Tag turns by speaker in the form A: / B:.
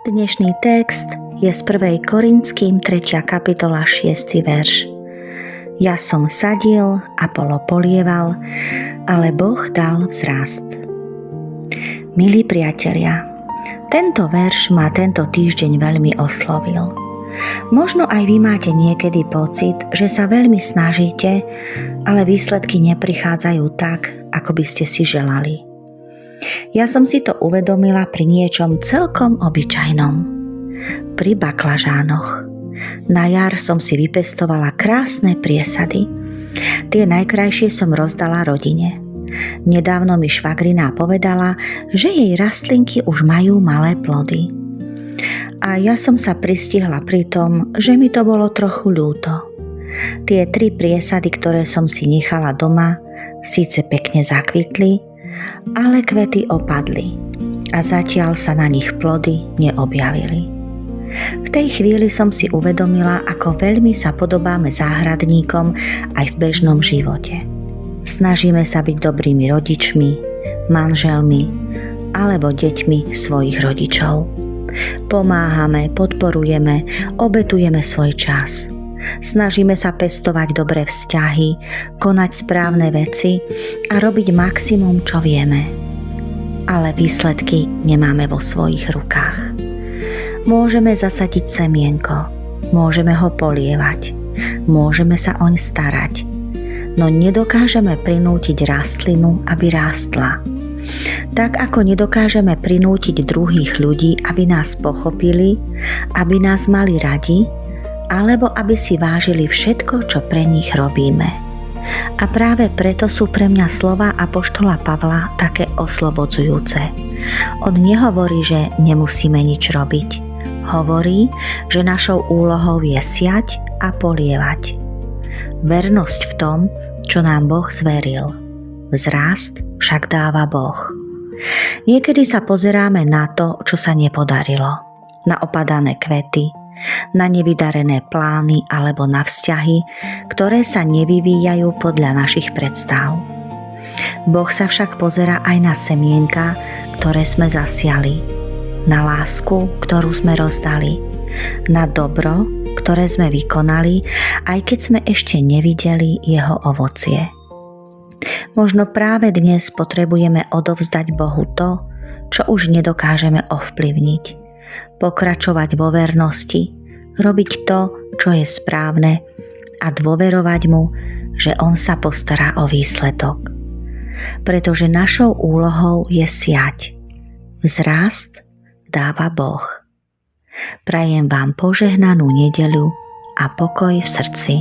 A: Dnešný text je z 1. Korinským 3. kapitola 6. verš. Ja som sadil, Apolo polieval, ale Boh dal vzrast. Milí priatelia, tento verš ma tento týždeň veľmi oslovil. Možno aj vy máte niekedy pocit, že sa veľmi snažíte, ale výsledky neprichádzajú tak, ako by ste si želali. Ja som si to uvedomila pri niečom celkom obyčajnom. Pri baklažánoch. Na jar som si vypestovala krásne priesady. Tie najkrajšie som rozdala rodine. Nedávno mi švagrina povedala, že jej rastlinky už majú malé plody. A ja som sa pristihla pri tom, že mi to bolo trochu ľúto. Tie 3 priesady, ktoré som si nechala doma, síce pekne zakvitli, ale kvety opadli a zatiaľ sa na nich plody neobjavili. V tej chvíli som si uvedomila, ako veľmi sa podobáme záhradníkom aj v bežnom živote. Snažíme sa byť dobrými rodičmi, manželmi alebo deťmi svojich rodičov. Pomáhame, podporujeme, obetujeme svoj čas. Snažíme sa pestovať dobré vzťahy, konať správne veci a robiť maximum, čo vieme. Ale výsledky nemáme vo svojich rukách. Môžeme zasadiť semienko, môžeme ho polievať, môžeme sa oň starať, no nedokážeme prinútiť rastlinu, aby rástla. Tak ako nedokážeme prinútiť druhých ľudí, aby nás pochopili, aby nás mali radi, alebo aby si vážili všetko, čo pre nich robíme. A práve preto sú pre mňa slová apoštola Pavla také oslobodzujúce. On nehovorí, že nemusíme nič robiť. Hovorí, že našou úlohou je siať a polievať. Vernosť v tom, čo nám Boh zveril. Vzrast však dáva Boh. Niekedy sa pozeráme na to, čo sa nepodarilo. Na opadané kvety, na nevydarené plány alebo na vzťahy, ktoré sa nevyvíjajú podľa našich predstav. Boh sa však pozerá aj na semienka, ktoré sme zasiali, na lásku, ktorú sme rozdali, na dobro, ktoré sme vykonali, aj keď sme ešte nevideli jeho ovocie. Možno práve dnes potrebujeme odovzdať Bohu to, čo už nedokážeme ovplyvniť. Pokračovať vo vernosti, robiť to, čo je správne a dôverovať mu, že on sa postará o výsledok. Pretože našou úlohou je siať. Vzrast dáva Boh. Prajem vám požehnanú nedeľu a pokoj v srdci.